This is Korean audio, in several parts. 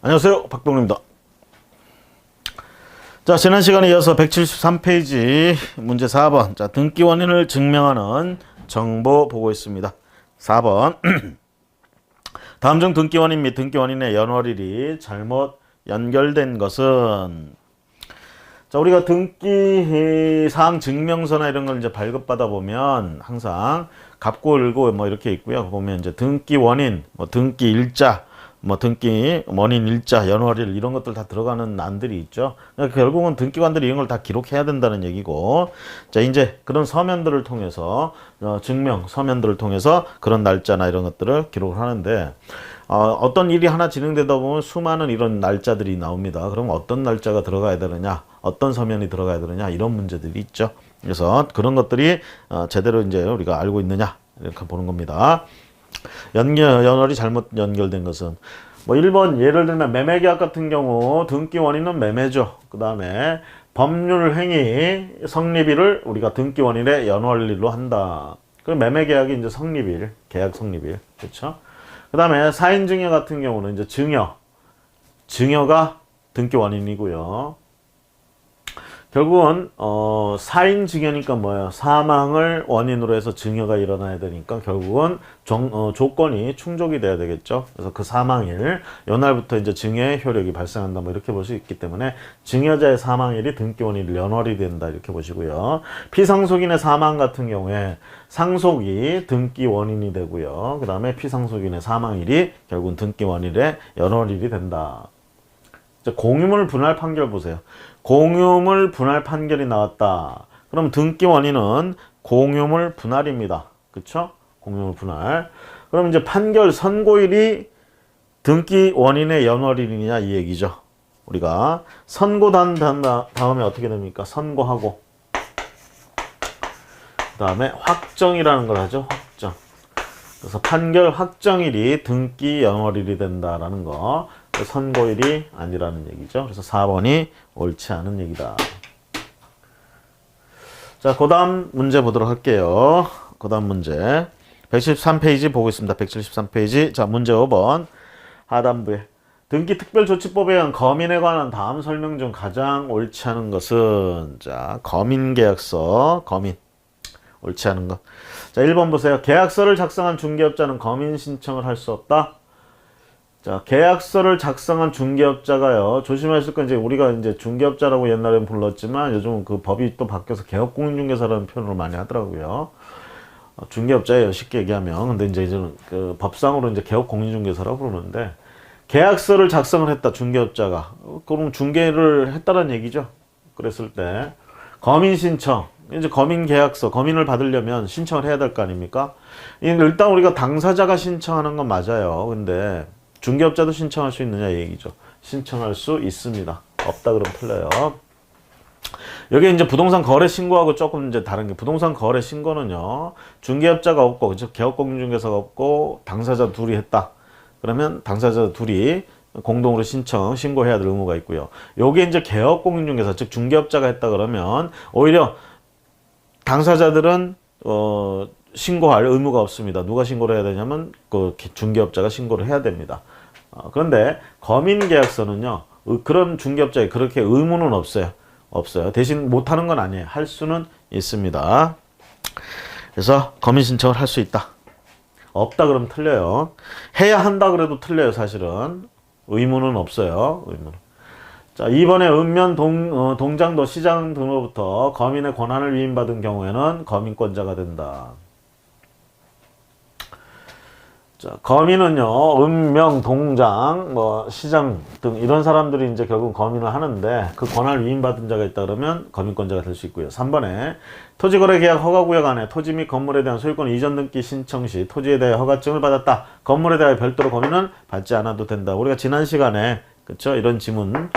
안녕하세요, 박동루입니다. 자, 지난 시간에 이어서 173페이지 문제 4번. 자, 등기 원인을 증명하는 정보 보고 있습니다. 4번. 다음 중 등기 원인 및 등기 원인의 연월일이 잘못 연결된 것은, 자, 우리가 등기 사항 증명서나 이런 걸 이제 발급받아 보면 항상 갑고 을고 뭐 이렇게 있고요. 보면 이제 등기 원인, 뭐 등기 일자, 뭐 등기 원인 일자, 연월일 이런 것들 다 들어가는 난들이 있죠. 그러니까 결국은 등기관들이 이런 걸 다 기록해야 된다는 얘기고, 자, 이제 그런 서면들을 통해서 증명 서면들을 통해서 그런 날짜나 이런 것들을 기록을 하는데, 어떤 일이 하나 진행되다 보면 수많은 이런 날짜들이 나옵니다. 그럼 어떤 날짜가 들어가야 되느냐, 어떤 서면이 들어가야 되느냐, 이런 문제들이 있죠. 그래서 그런 것들이 제대로 이제 우리가 알고 있느냐 이렇게 보는 겁니다. 연월이 잘못 연결된 것은, 뭐 1번 예를 들면 매매계약 같은 경우 등기 원인은 매매죠. 그 다음에 법률 행위 성립일을 우리가 등기 원인의 연월일로 한다. 그럼 매매계약이 이제 성립일, 계약 성립일, 그렇죠? 그 다음에 사인증여 같은 경우는 이제 증여가 등기 원인이고요. 결국은 사인증여니까 뭐예요? 사망을 원인으로 해서 증여가 일어나야 되니까 결국은 조건이 충족이 돼야 되겠죠. 그래서 그 사망일, 요날부터 이제 증여의 효력이 발생한다, 뭐 이렇게 볼 수 있기 때문에 증여자의 사망일이 등기 원인 연월이 된다, 이렇게 보시고요. 피상속인의 사망 같은 경우에 상속이 등기 원인이 되고요. 그 다음에 피상속인의 사망일이 결국은 등기 원인의 연월일이 된다. 공유물 분할 판결 보세요. 공유물 분할 판결이 나왔다. 그럼 등기 원인은 공유물 분할입니다. 그쵸? 공유물 분할. 그럼 이제 판결 선고일이 등기 원인의 연월일이냐 이 얘기죠. 우리가 선고단 다음에 어떻게 됩니까? 선고하고 그 다음에 확정이라는 걸 하죠. 확정. 그래서 판결 확정일이 등기 연월일이 된다라는 거. 선고일이 아니라는 얘기죠. 그래서 4번이 옳지 않은 얘기다. 자, 그 다음 문제 보도록 할게요. 그 다음 문제 173페이지 보고 있습니다. 173페이지. 자, 문제 5번 하단부에 등기특별조치법에 의한 거민에 관한 다음 설명 중 가장 옳지 않은 것은, 자, 거민계약서, 거민 옳지 않은 것. 자, 1번 보세요. 계약서를 작성한 중개업자는 거민 신청을 할 수 없다. 자, 계약서를 작성한 중개업자가요. 조심하실 건, 이제 우리가 이제 중개업자라고 옛날엔 불렀지만 요즘은 그 법이 또 바뀌어서 개업공인중개사라는 표현을 많이 하더라고요. 중개업자예요, 쉽게 얘기하면. 근데 이제는 그 법상으로 이제 개업공인중개사라고 부르는데, 계약서를 작성을 했다, 중개업자가. 그럼 중개를 했다는 얘기죠. 그랬을 때 거민신청, 이제 거민계약서, 거민을 받으려면 신청을 해야 될 거 아닙니까? 일단 우리가 당사자가 신청하는 건 맞아요. 근데 중개업자도 신청할 수 있느냐 이 얘기죠. 신청할 수 있습니다. 없다 그러면 틀려요. 여기 이제 부동산 거래 신고하고 조금 이제 다른 게, 부동산 거래 신고는요, 중개업자가 없고, 그죠? 개업공인중개사가 없고, 당사자 둘이 했다. 그러면 당사자 둘이 공동으로 신고해야 될 의무가 있고요. 요게 이제 개업공인중개사, 즉 중개업자가 했다 그러면 오히려 당사자들은 신고할 의무가 없습니다. 누가 신고를 해야 되냐면 그 중개업자가 신고를 해야 됩니다. 그런데 거민계약서는요, 그런 중개업자에 그렇게 의무는 없어요. 대신 못하는 건 아니에요. 할 수는 있습니다. 그래서 거민 신청을 할 수 있다. 없다 그러면 틀려요. 해야 한다 그래도 틀려요. 사실은 의무는 없어요. 의무는. 자, 2번에 읍면 동장도 시장 등으로부터 거민의 권한을 위임받은 경우에는 거민권자가 된다. 자, 거민은요, 읍명, 동장, 뭐 시장 등 이런 사람들이 이제 결국 거민을 하는데, 그 권한을 위임받은 자가 있다 그러면 거민권자가 될 수 있고요. 3번에 토지거래계약 허가구역 안에 토지 및 건물에 대한 소유권 이전 등기 신청 시 토지에 대해 허가증을 받았다. 건물에 대해 별도로 거민은 받지 않아도 된다. 우리가 지난 시간에, 그쵸, 이런 지문,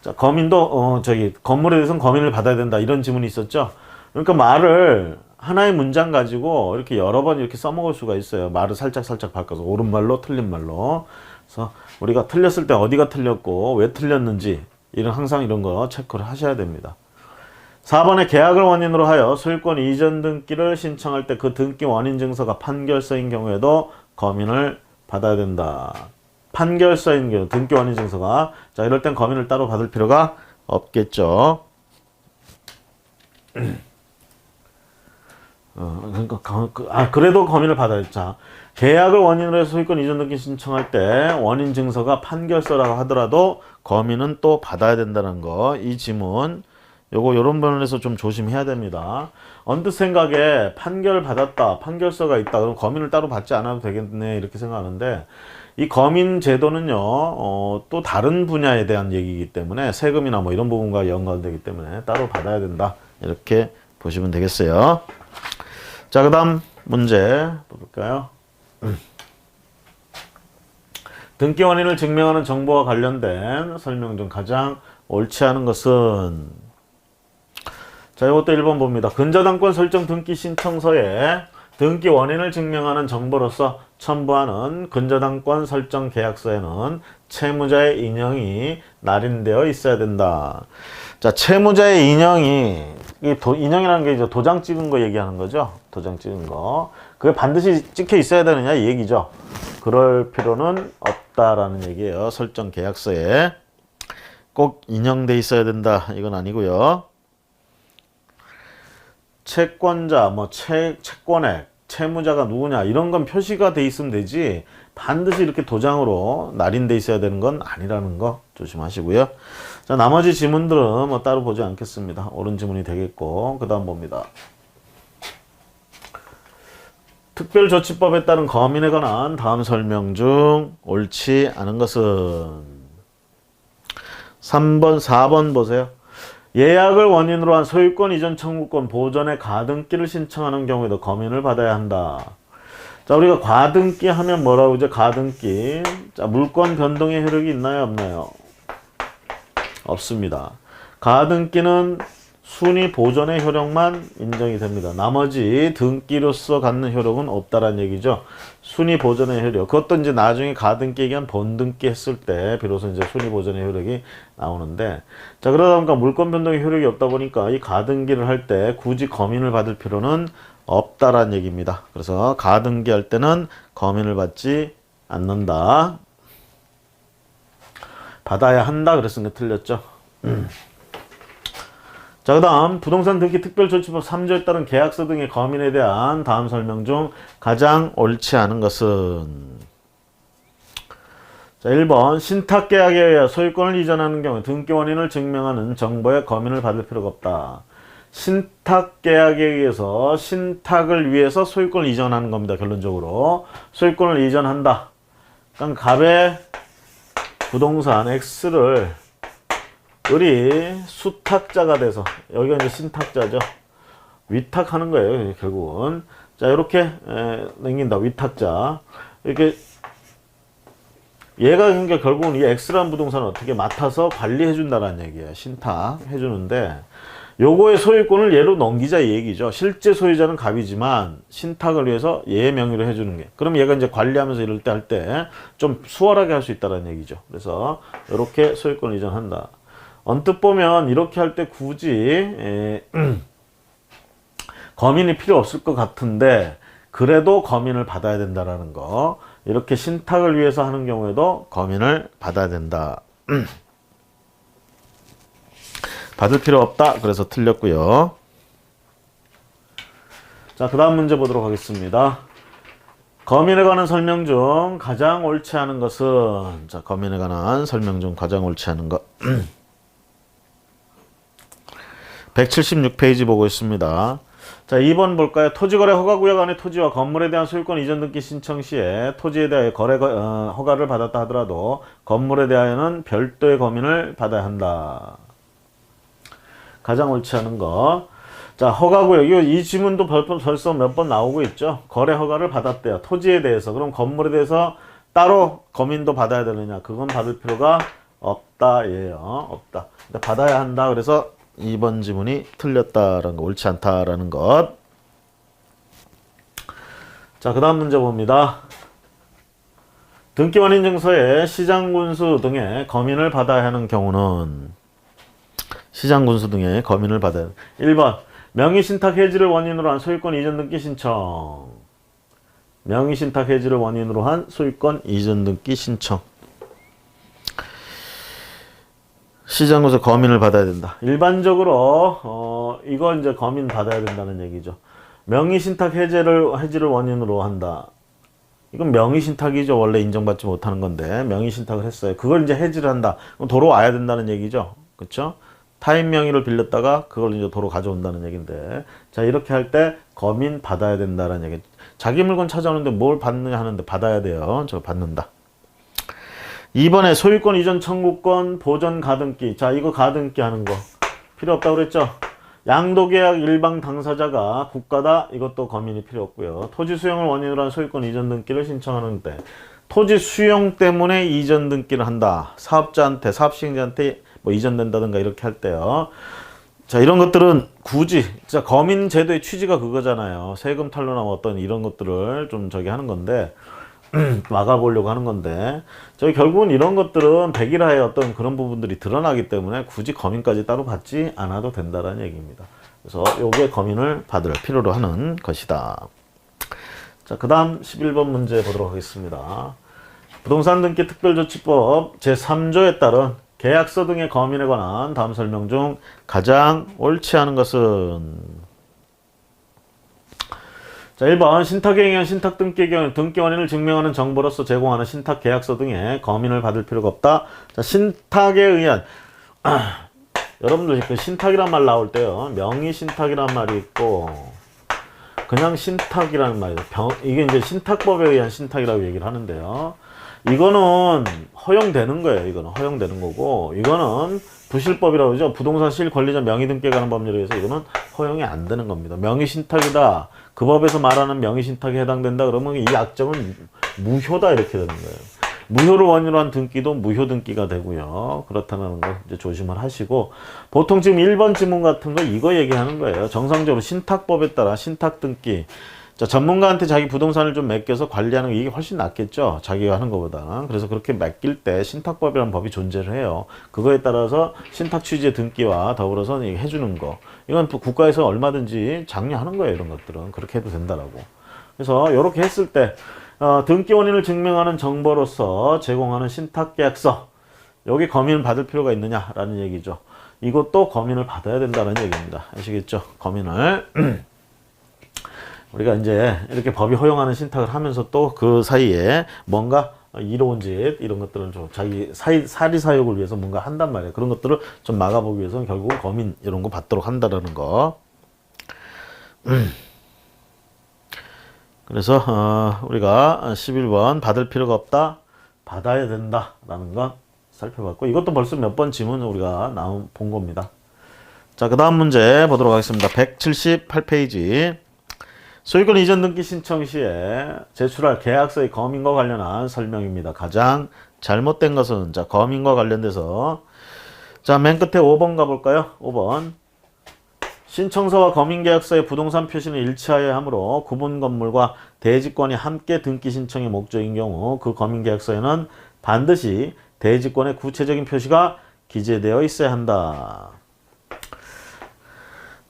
자, 거민도 건물에 대해서는 거민을 받아야 된다, 이런 지문이 있었죠. 그러니까 말을 하나의 문장 가지고 이렇게 여러 번 이렇게 써먹을 수가 있어요. 말을 살짝 바꿔서 옳은 말로 틀린 말로. 그래서 우리가 틀렸을 때 어디가 틀렸고 왜 틀렸는지 항상 이런 거 체크를 하셔야 됩니다. 4번에 계약을 원인으로 하여 소유권 이전 등기를 신청할 때 그 등기 원인 증서가 판결서인 경우에도 거민을 받아야 된다. 판결서인 경우 등기 원인 증서가 자 이럴 땐 검인을 따로 받을 필요가 없겠죠. 그래도 검인을 받아야 자 계약을 원인으로 해서 소유권 이전 등기 신청할 때 원인 증서가 판결서라고 하더라도 검인은 또 받아야 된다는 거. 이 지문 요거 요런 부분에서 좀 조심해야 됩니다. 언뜻 생각에 판결을 받았다, 판결서가 있다, 그럼 검인을 따로 받지 않아도 되겠네 이렇게 생각하는데 이 검인 제도는요 또 다른 분야에 대한 얘기이기 때문에 세금이나 뭐 이런 부분과 연관되기 때문에 따로 받아야 된다 이렇게 보시면 되겠어요. 자, 그 다음 문제 볼까요? 등기 원인을 증명하는 정보와 관련된 설명 중 가장 옳지 않은 것은 자, 이것도 1번 봅니다. 근저당권 설정 등기 신청서에 등기 원인을 증명하는 정보로서 첨부하는 근저당권 설정 계약서에는 채무자의 인형이 날인되어 있어야 된다. 자, 채무자의 인형이 인형이라는 게 이제 도장 찍은 거 얘기하는 거죠. 도장 찍은 거. 그게 반드시 찍혀 있어야 되느냐 이 얘기죠. 그럴 필요는 없다라는 얘기예요. 설정 계약서에 꼭 인형돼 있어야 된다. 이건 아니고요. 채권자, 채권액, 채무자가 누구냐 이런 건 표시가 돼 있으면 되지 반드시 이렇게 도장으로 날인돼 있어야 되는 건 아니라는 거 조심하시고요. 자, 나머지 지문들은 뭐 따로 보지 않겠습니다. 옳은 지문이 되겠고 그 다음 봅니다. 특별조치법에 따른 검인에 관한 다음 설명 중 옳지 않은 것은 3번, 4번 보세요. 예약을 원인으로 한 소유권 이전 청구권 보전의 가등기를 신청하는 경우에도 검인을 받아야 한다. 자, 우리가 가등기 하면 뭐라고 하죠? 가등기. 자, 물권 변동의 효력이 있나요? 없나요? 없습니다. 가등기는 순위 보전의 효력만 인정이 됩니다. 나머지 등기로서 갖는 효력은 없다라는 얘기죠. 순위 보전의 효력. 그것도 이제 나중에 가등기 얘기한 본등기 했을 때 비로소 이제 순위 보전의 효력이 나오는데 자, 그러다 보니까 물권 변동의 효력이 없다 보니까 이 가등기를 할 때 굳이 검인을 받을 필요는 없다라는 얘기입니다. 그래서 가등기 할 때는 검인을 받지 않는다. 받아야 한다 그랬으니까 틀렸죠. 자, 그 다음 부동산 등기 특별조치법 3조에 따른 계약서 등의 검인에 대한 다음 설명 중 가장 옳지 않은 것은 자, 1번 신탁계약에 의해 소유권을 이전하는 경우 등기 원인을 증명하는 정보에 검인을 받을 필요가 없다. 신탁계약에 의해서 신탁을 위해서 소유권을 이전하는 겁니다. 결론적으로 소유권을 이전한다. 그러니까 갑의 부동산 X를 을이 수탁자가 돼서 여기가 이제 신탁자죠. 위탁하는 거예요. 결국은 자 이렇게 넘긴다. 위탁자 이렇게 얘가 그러니까 결국은 이 X라는 부동산을 어떻게 맡아서 관리해 준다라는 얘기예요. 신탁 해주는데 요거의 소유권을 얘로 넘기자 이 얘기죠. 실제 소유자는 갑이지만 신탁을 위해서 얘 명의로 해주는 게. 그럼 얘가 이제 관리하면서 이럴 때 할 때 좀 수월하게 할 수 있다는 얘기죠. 그래서 이렇게 소유권을 이전한다. 언뜻 보면 이렇게 할 때 굳이 검인이 필요 없을 것 같은데 그래도 검인을 받아야 된다라는 거. 이렇게 신탁을 위해서 하는 경우에도 검인을 받아야 된다. 받을 필요 없다. 그래서 틀렸고요. 자, 그 다음 문제 보도록 하겠습니다. 검인에 관한 설명 중 가장 옳지 않은 것은 자, 검인에 관한 설명 중 가장 옳지 않은 것 176페이지 보고 있습니다. 자, 2번 볼까요? 토지거래 허가구역 안에 토지와 건물에 대한 소유권 이전 등기 신청 시에 토지에 대하여 허가를 받았다 하더라도 건물에 대하여는 별도의 검인을 받아야 한다. 가장 옳지 않은 것. 자, 허가구역. 이 지문도 벌써 몇 번 나오고 있죠. 거래 허가를 받았대요. 토지에 대해서. 그럼 건물에 대해서 따로 검인도 받아야 되느냐? 그건 받을 필요가 없다. 예요. 없다. 근데 받아야 한다. 그래서 2번 지문이 틀렸다라는 거, 옳지 않다라는 것. 자, 그 다음 문제 봅니다. 등기원인증서에 시장군수 등의 검인을 받아야 하는 경우는 시장군수 등의 검인을 받아야 한다. 1번 명의신탁 해지를 원인으로 한 소유권 이전 등기 신청. 명의신탁 해지를 원인으로 한 소유권 이전 등기 신청. 시장에서 검인을 받아야 된다. 일반적으로 이거 이제 검인 받아야 된다는 얘기죠. 명의신탁 해지를 원인으로 한다. 이건 명의신탁이죠. 원래 인정받지 못하는 건데 명의신탁을 했어요. 그걸 이제 해지를 한다. 그럼 도로 와야 된다는 얘기죠. 그렇죠? 타인 명의를 빌렸다가 그걸 이제 도로 가져온다는 얘기인데, 자 이렇게 할 때 검인 받아야 된다는 얘기. 자기 물건 찾아오는데 뭘 받느냐 하는데 받아야 돼요. 저 받는다. 2번에 소유권 이전 청구권 보전 가등기. 자 이거 가등기 하는 거 필요 없다고 그랬죠. 양도계약 일방 당사자가 국가다. 이것도 검인이 필요 없고요. 토지 수용을 원인으로 한 소유권 이전 등기를 신청하는데, 토지 수용 때문에 이전 등기를 한다. 사업자한테, 사업시행자한테 뭐 이전된다든가 이렇게 할 때요. 자 이런 것들은 굳이 진짜 검인 제도의 취지가 그거잖아요. 세금 탈루나 어떤 이런 것들을 좀 저기 하는 건데 막아보려고 하는 건데, 저희 결국은 이런 것들은 백일화의 어떤 그런 부분들이 드러나기 때문에 굳이 검인까지 따로 받지 않아도 된다는 얘기입니다. 그래서 요게 검인을 받을 필요로 하는 것이다. 자, 그 다음 11번 문제 보도록 하겠습니다. 부동산 등기 특별조치법 제3조에 따른 계약서 등의 검인에 관한 다음 설명 중 가장 옳지 않은 것은? 자, 1번 신탁에 의한 신탁 등기의 경우 등기 원인을 증명하는 정보로서 제공하는 신탁 계약서 등의 검인을 받을 필요가 없다. 자, 신탁에 의한 여러분들 그 신탁이란 말 나올 때요. 명의 신탁이란 말이 있고 그냥 신탁이라는 말이에요. 이게 이제 신탁법에 의한 신탁이라고 얘기를 하는데요. 이거는 허용되는 거예요. 이거는 허용되는 거고, 이거는 부실법이라고 그러죠. 부동산 실권리자 명의 등기에 관한 법률에 의해서 이거는 허용이 안 되는 겁니다. 명의 신탁이다. 그 법에서 말하는 명의 신탁에 해당된다. 그러면 이 약정은 무효다 이렇게 되는 거예요. 무효를 원인으로 한 등기도 무효 등기가 되고요. 그렇다는 거 이제 조심을 하시고, 보통 지금 1번 지문 같은 거 이거 얘기하는 거예요. 정상적으로 신탁법에 따라 신탁 등기. 자, 전문가한테 자기 부동산을 좀 맡겨서 관리하는 게 이게 훨씬 낫겠죠. 자기가 하는 것보다. 그래서 그렇게 맡길 때 신탁법이라는 법이 존재를 해요. 그거에 따라서 신탁 취지의 등기와 더불어서 해주는 거. 이건 또 국가에서 얼마든지 장려하는 거예요. 이런 것들은. 그렇게 해도 된다라고. 그래서 이렇게 했을 때 등기 원인을 증명하는 정보로서 제공하는 신탁계약서. 여기 검인을 받을 필요가 있느냐라는 얘기죠. 이것도 검인을 받아야 된다는 얘기입니다. 아시겠죠? 검인을. 우리가 이제 이렇게 법이 허용하는 신탁을 하면서 또 그 사이에 뭔가 이로운 짓 이런 것들을 좀 자기 사리사욕을 위해서 뭔가 한단 말이에요. 그런 것들을 좀 막아보기 위해서는 결국 검인 이런 거 받도록 한다라는 거. 그래서 우리가 11번 받을 필요가 없다, 받아야 된다라는 건 살펴봤고, 이것도 벌써 몇 번 지문 우리가 본 겁니다. 자, 그 다음 문제 보도록 하겠습니다. 178페이지. 소유권 이전 등기 신청 시에 제출할 계약서의 검인과 관련한 설명입니다. 가장 잘못된 것은, 자, 검인과 관련돼서, 자, 맨 끝에 5번 가볼까요? 5번. 신청서와 검인계약서의 부동산 표시는 일치하여야 하므로 구분 건물과 대지권이 함께 등기 신청의 목적인 경우 그 검인계약서에는 반드시 대지권의 구체적인 표시가 기재되어 있어야 한다.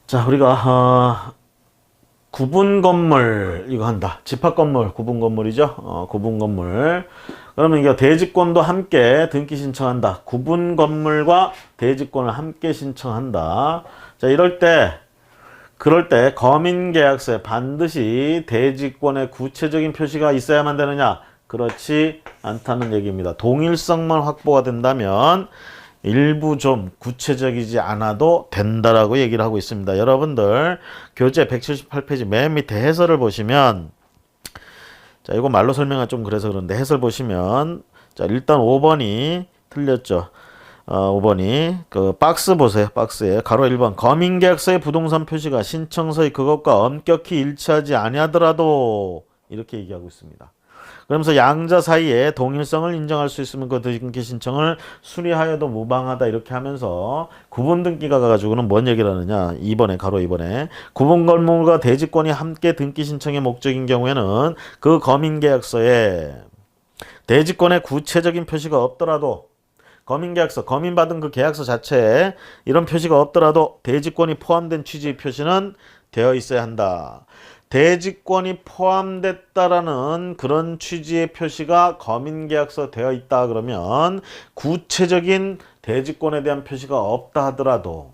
자, 우리가 구분 건물 이거 한다. 집합 건물 구분 건물이죠. 구분 건물. 그러면 이게 대지권도 함께 등기 신청한다. 구분 건물과 대지권을 함께 신청한다. 자, 그럴 때 검인계약서에 반드시 대지권의 구체적인 표시가 있어야만 되느냐? 그렇지 않다는 얘기입니다. 동일성만 확보가 된다면 일부 좀 구체적이지 않아도 된다라고 얘기를 하고 있습니다. 여러분들 교재 178페이지 맨 밑에 해설을 보시면, 자, 이거 말로 설명은 좀 그래서 그런데 해설 보시면, 자, 일단 5번이 틀렸죠. 5번이 그 박스 보세요. 박스에 가로 1번 검인계약서의 부동산 표시가 신청서의 그것과 엄격히 일치하지 아니하더라도 이렇게 얘기하고 있습니다. 그러면서 양자 사이에 동일성을 인정할 수 있으면 그 등기 신청을 수리하여도 무방하다 이렇게 하면서 구분 등기가 가지고는 뭔 얘기를 하느냐. 2번에 가로 2번에 구분 건물과 대지권이 함께 등기 신청의 목적인 경우에는 그 검인계약서에 대지권의 구체적인 표시가 없더라도, 검인계약서, 검인받은 그 계약서 자체에 이런 표시가 없더라도 대지권이 포함된 취지의 표시는 되어 있어야 한다. 대지권이 포함됐다라는 그런 취지의 표시가 거민계약서 되어 있다 그러면 구체적인 대지권에 대한 표시가 없다 하더라도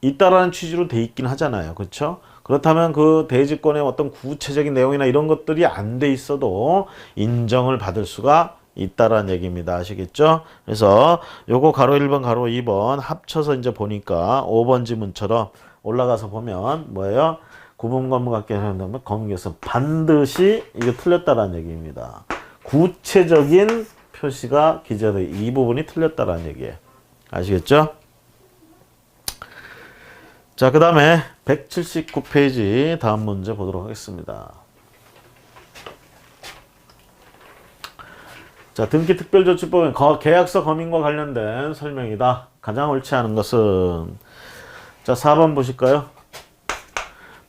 있다라는 취지로 돼 있긴 하잖아요. 그렇죠? 그렇다면 그 대지권의 어떤 구체적인 내용이나 이런 것들이 안 돼 있어도 인정을 받을 수가 있다라는 얘기입니다. 아시겠죠? 그래서 요거 가로 1번 가로 2번 합쳐서 이제 보니까 5번 지문처럼 올라가서 보면 뭐예요? 구분관문관계 한다면 검은계서 반드시 이게 틀렸다라는 얘기입니다. 구체적인 표시가 기재돼 이 부분이 틀렸다라는 얘기예요. 아시겠죠? 자, 그 다음에 179페이지 다음 문제 보도록 하겠습니다. 자, 등기특별조치법은 계약서 검인과 관련된 설명이다. 가장 옳지 않은 것은 자, 4번 보실까요?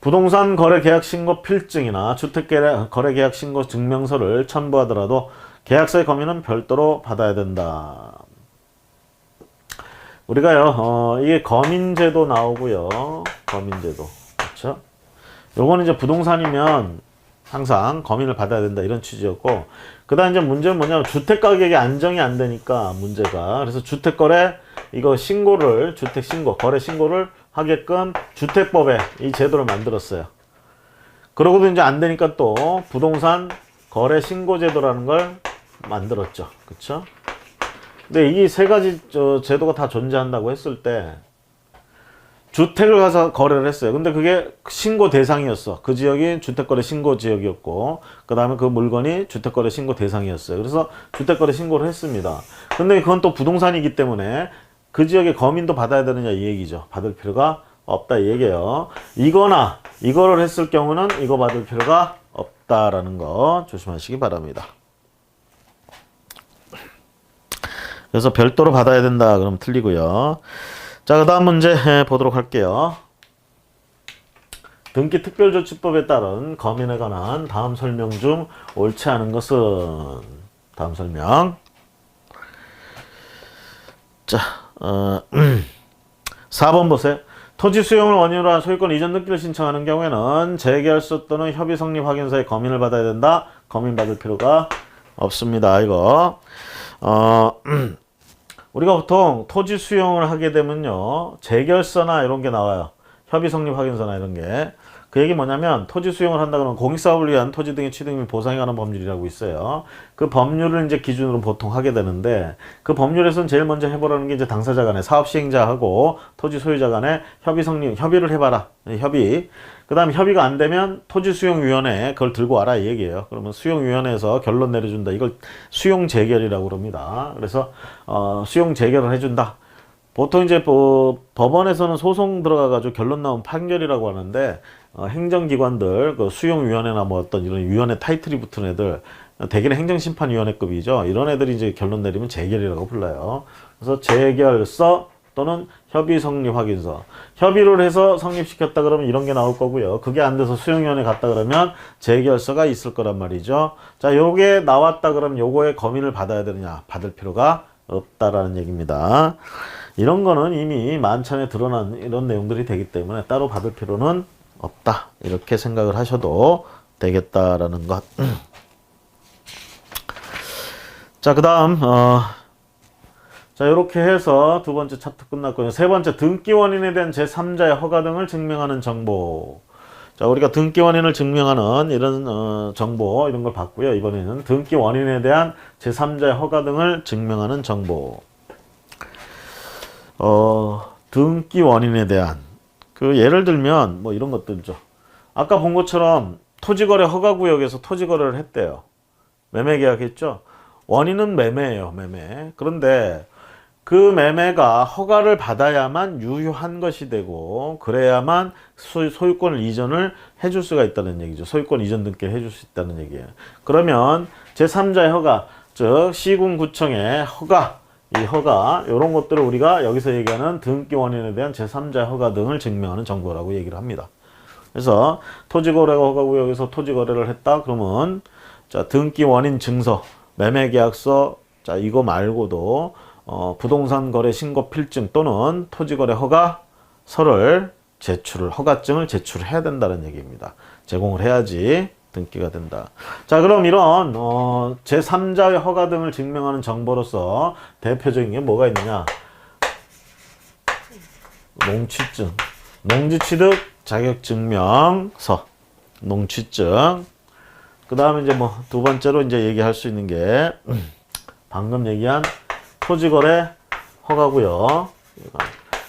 부동산 거래 계약 신고 필증이나 주택 거래 계약 신고 증명서를 첨부하더라도 계약서의 검인은 별도로 받아야 된다. 우리가요, 이게 검인제도 나오고요. 검인제도. 그렇죠? 요거는 이제 부동산이면 항상 검인을 받아야 된다 이런 취지였고, 그 다음 이제 문제는 뭐냐면 주택 가격이 안정이 안 되니까 문제가. 그래서 주택거래 이거 신고를 주택 신고 거래 신고를 하게끔 주택법에 이 제도를 만들었어요. 그러고도 이제 안 되니까 또 부동산 거래 신고 제도라는 걸 만들었죠. 그렇죠? 근데 이 세 가지 제도가 다 존재한다고 했을 때 주택을 가서 거래를 했어요. 근데 그게 신고 대상이었어. 그 지역이 주택거래 신고 지역이었고, 그 다음에 그 물건이 주택거래 신고 대상이었어요. 그래서 주택거래 신고를 했습니다. 근데 그건 또 부동산이기 때문에 그 지역의 검인도 받아야 되느냐 이 얘기죠. 받을 필요가 없다 이 얘기예요. 이거나 이거를 했을 경우는 이거 받을 필요가 없다라는 거 조심하시기 바랍니다. 그래서 별도로 받아야 된다 그러면 틀리고요. 자, 그 다음 문제 보도록 할게요. 등기특별조치법에 따른 검인에 관한 다음 설명 중 옳지 않은 것은 다음 설명. 자, 4번 보세요. 토지 수용을 원인으로 한 소유권 이전 등기를 신청하는 경우에는 재계약서 또는 협의 성립 확인서에 검인을 받아야 된다. 검인 받을 필요가 없습니다. 이거 우리가 보통 토지 수용을 하게 되면요, 재결서나 이런 게 나와요. 협의 성립 확인서나 이런 게. 그 얘기 뭐냐면 토지 수용을 한다 그러면 공익사업을 위한 토지 등의 취득 및 보상에 관한 법률이라고 있어요. 그 법률을 이제 기준으로 보통 하게 되는데, 그 법률에서는 제일 먼저 해보라는 게 이제 당사자 간에 사업 시행자하고 토지 소유자 간에 협의 성립, 협의를 해봐라. 협의. 그 다음에 협의가 안 되면 토지수용위원회에 그걸 들고 와라 이 얘기예요. 그러면 수용위원회에서 결론 내려준다. 이걸 수용재결이라고 그럽니다. 그래서 수용재결을 해준다. 보통 이제 법원에서는 소송 들어가가지고 결론 나온 판결이라고 하는데, 행정기관들 그 수용위원회나 뭐 어떤 이런 위원회 타이틀이 붙은 애들, 대개는 행정심판위원회급이죠. 이런 애들이 이제 결론 내리면 재결이라고 불러요. 그래서 재결서 또는 협의 성립 확인서. 협의를 해서 성립시켰다 그러면 이런 게 나올 거고요. 그게 안 돼서 수용위원회 갔다 그러면 재결서가 있을 거란 말이죠. 자, 요게 나왔다 그러면 요거에 검인을 받아야 되느냐? 받을 필요가 없다라는 얘기입니다. 이런 거는 이미 만찬에 드러난 이런 내용들이 되기 때문에 따로 받을 필요는 없다. 이렇게 생각을 하셔도 되겠다라는 것. 자, 그 다음 자, 이렇게 해서 두 번째 차트 끝났고요. 세 번째, 등기 원인에 대한 제3자의 허가 등을 증명하는 정보. 자, 우리가 등기 원인을 증명하는 이런 정보 이런 걸 봤고요. 이번에는 등기 원인에 대한 제3자의 허가 등을 증명하는 정보. 등기 원인에 대한 그 예를 들면 뭐 이런 것들이죠. 아까 본 것처럼 토지거래 허가구역에서 토지거래를 했대요. 매매계약했죠. 원인은 매매예요. 매매. 그런데 그 매매가 허가를 받아야만 유효한 것이 되고, 그래야만 소유권 이전을 해줄 수가 있다는 얘기죠. 소유권 이전 등기를 해줄 수 있다는 얘기예요. 그러면 제3자의 허가, 즉 시군구청의 허가, 이 허가, 이런 것들을 우리가 여기서 얘기하는 등기 원인에 대한 제3자의 허가 등을 증명하는 정보라고 얘기를 합니다. 그래서 토지거래가 허가구역에서 토지거래를 했다 그러면, 자, 등기 원인 증서, 매매계약서, 자, 이거 말고도 부동산 거래 신고 필증 또는 토지거래 허가서를 허가증을 제출해야 된다는 얘기입니다. 제공을 해야지 등기가 된다. 자, 그럼 이런 제3자의 허가 등을 증명하는 정보로서 대표적인 게 뭐가 있느냐? 농취증, 농지취득 자격증명서, 농취증. 그 다음에 이제 뭐 두 번째로 이제 얘기할 수 있는 게 방금 얘기한 토지거래 허가고요.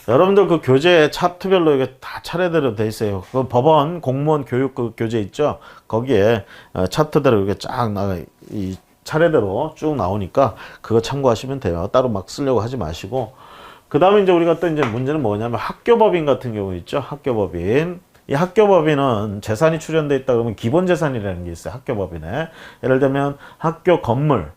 여러분들 그 교재 챕터별로 이게 다 차례대로 돼 있어요. 그 법원 공무원 교육 그 교재 있죠. 거기에 챕터대로 이렇게 쫙 나가 이 차례대로 쭉 나오니까 그거 참고하시면 돼요. 따로 막 쓰려고 하지 마시고. 그 다음에 이제 우리가 또 이제 문제는 뭐냐면 학교법인 같은 경우 있죠. 학교법인. 이 학교법인은 재산이 출연돼 있다 그러면 기본재산이라는 게 있어요. 학교법인에. 예를 들면 학교 건물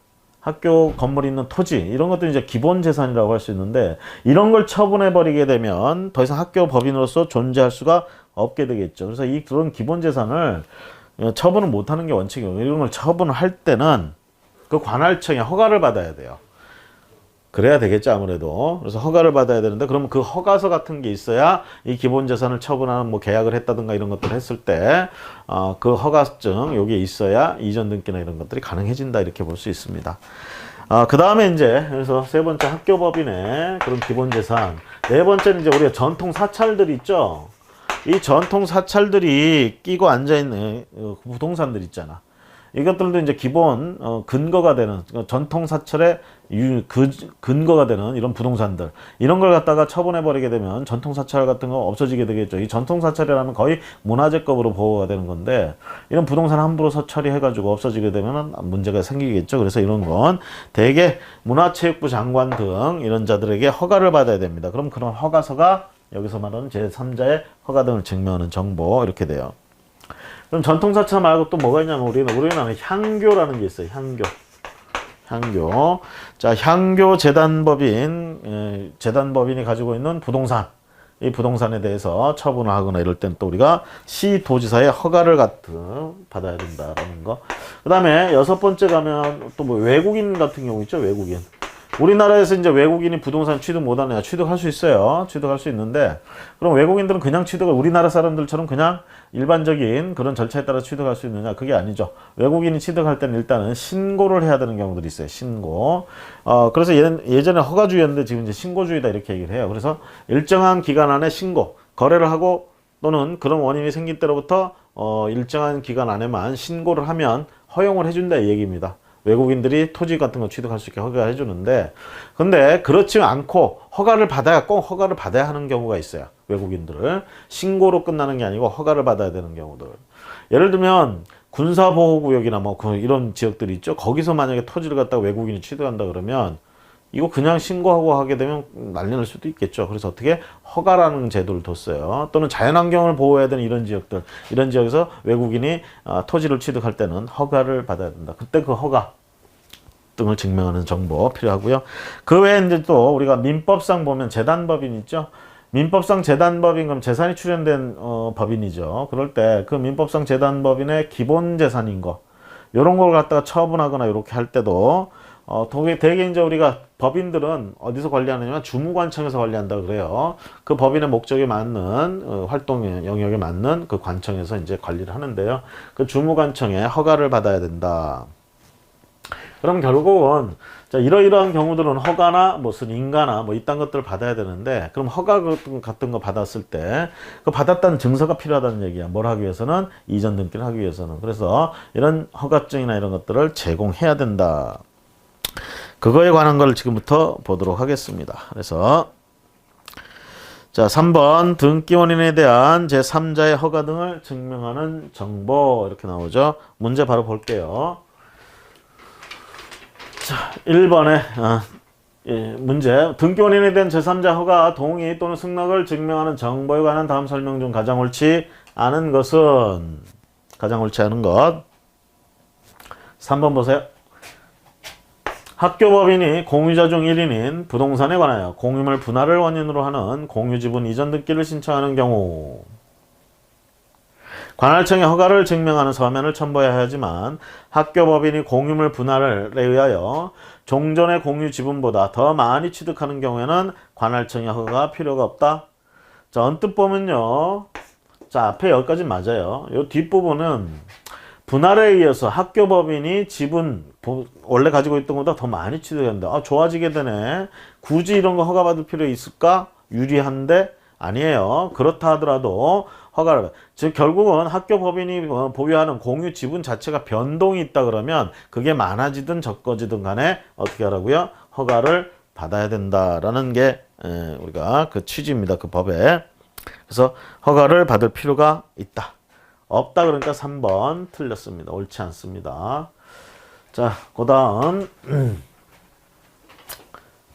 있는 토지 이런 것도 이제 기본재산이라고 할 수 있는데 이런 걸 처분해버리게 되면 더 이상 학교법인으로서 존재할 수가 없게 되겠죠. 그래서 그런 기본재산을 처분을 못하는 게 원칙이에요. 이런 걸 처분을 할 때는 그 관할청에 허가를 받아야 돼요. 그래야 되겠죠, 아무래도. 그래서 허가를 받아야 되는데, 그러면 그 허가서 같은 게 있어야 이 기본재산을 처분하는 뭐 계약을 했다든가 이런 것들을 했을 때, 그 허가증, 여기에 있어야 이전 등기나 이런 것들이 가능해진다, 이렇게 볼 수 있습니다. 그 다음에 이제, 그래서 세 번째 학교법인의 그런 기본재산. 네 번째는 이제 우리가 전통 사찰들 있죠? 이 전통 사찰들이 끼고 앉아있는 부동산들 있잖아. 이것들도 이제 기본 근거가 되는 전통 사찰의 근거가 되는 이런 부동산들 이런 걸 갖다가 처분해 버리게 되면 전통 사찰 같은 거 없어지게 되겠죠. 이 전통 사찰이라면 거의 문화재급으로 보호가 되는 건데 이런 부동산 함부로 처리해 가지고 없어지게 되면 문제가 생기겠죠. 그래서 이런 건 대개 문화체육부 장관 등 이런 자들에게 허가를 받아야 됩니다. 그럼 그런 허가서가 여기서 말하는 제3자의 허가 등을 증명하는 정보 이렇게 돼요. 그럼 전통사찰 말고 또 뭐가 있냐면 우리는 향교라는 게 있어요. 향교. 자, 향교 재단법인이 가지고 있는 부동산. 이 부동산에 대해서 처분을 하거나 이럴 땐 또 우리가 시도지사의 허가를 받아야 된다라는 거. 그 다음에 여섯 번째 가면 또 뭐 외국인 같은 경우 있죠. 외국인. 우리나라에서 이제 외국인이 부동산 취득 못하느냐? 취득할 수 있어요. 취득할 수 있는데, 그럼 외국인들은 그냥 우리나라 사람들처럼 그냥 일반적인 그런 절차에 따라 취득할 수 있느냐? 그게 아니죠. 외국인이 취득할 때는 일단은 신고를 해야 되는 경우들이 있어요. 신고. 그래서 예전에 허가주의였는데 지금 이제 신고주의다 이렇게 얘기를 해요. 그래서 일정한 기간 안에 신고, 거래를 하고 또는 그런 원인이 생길 때로부터 일정한 기간 안에만 신고를 하면 허용을 해준다 이 얘기입니다. 외국인들이 토지 같은 거 취득할 수 있게 허가해 주는데 근데 그렇지 않고 꼭 허가를 받아야 하는 경우가 있어요. 외국인들을 신고로 끝나는 게 아니고 허가를 받아야 되는 경우들. 예를 들면 군사보호구역이나 뭐 이런 지역들이 있죠. 거기서 만약에 토지를 갖다가 외국인이 취득한다 그러면 이거 그냥 신고하고 하게 되면 난리 날 수도 있겠죠. 그래서 어떻게 허가라는 제도를 뒀어요. 또는 자연환경을 보호해야 되는 이런 지역에서 외국인이 토지를 취득할 때는 허가를 받아야 된다. 그때 그 허가 등을 증명하는 정보 필요하고요. 그 외에 이제 또 우리가 민법상 보면 재단법인 있죠. 민법상 재단법인 그럼 재산이 출연된 법인이죠. 그럴 때 그 민법상 재단법인의 기본 재산인 거 이런 걸 갖다가 처분하거나 이렇게 할 때도 대개 이제 우리가 법인들은 어디서 관리하느냐면 주무관청에서 관리한다 그래요. 그 법인의 목적에 맞는 활동 영역에 맞는 그 관청에서 이제 관리를 하는데요. 그 주무관청에 허가를 받아야 된다. 그럼 결국은 자, 이러이러한 경우들은 허가나 무슨 인가나 뭐 이딴 것들을 받아야 되는데 그럼 허가 같은 거 받았을 때 그 받았다는 증서가 필요하다는 얘기야. 뭘 하기 위해서는 이전 등기를 하기 위해서는. 그래서 이런 허가증이나 이런 것들을 제공해야 된다. 그거에 관한 걸 지금부터 보도록 하겠습니다. 그래서 자 3번 등기 원인에 대한 제3자의 허가 등을 증명하는 정보 이렇게 나오죠. 문제 바로 볼게요. 자 1번에 문제 등기 원인에 대한 제3자 허가 동의 또는 승낙을 증명하는 정보에 관한 다음 설명 중 가장 옳지 않은 것은 가장 옳지 않은 것 3번 보세요. 학교법인이 공유자 중 1인인 부동산에 관하여 공유물 분할을 원인으로 하는 공유지분 이전 등기를 신청하는 경우 관할청에 허가를 증명하는 서면을 첨부해야 하지만 학교법인이 공유물 분할에 의하여 종전의 공유지분보다 더 많이 취득하는 경우에는 관할청의 허가가 필요가 없다. 자, 언뜻 보면요. 자, 앞에 여기까지 맞아요. 요 뒷부분은 분할에 의해서 학교 법인이 지분 원래 가지고 있던 것보다 더 많이 취득한다. 아, 좋아지게 되네. 굳이 이런 거 허가받을 필요 있을까? 유리한데 아니에요. 그렇다 하더라도 허가를 즉 결국은 학교 법인이 보유하는 공유 지분 자체가 변동이 있다 그러면 그게 많아지든 적어지든 간에 어떻게 하라고요? 허가를 받아야 된다라는 게 우리가 그 취지입니다. 그 법에. 그래서 허가를 받을 필요가 있다. 없다 그러니까 3번 틀렸습니다. 옳지 않습니다. 자, 그 다음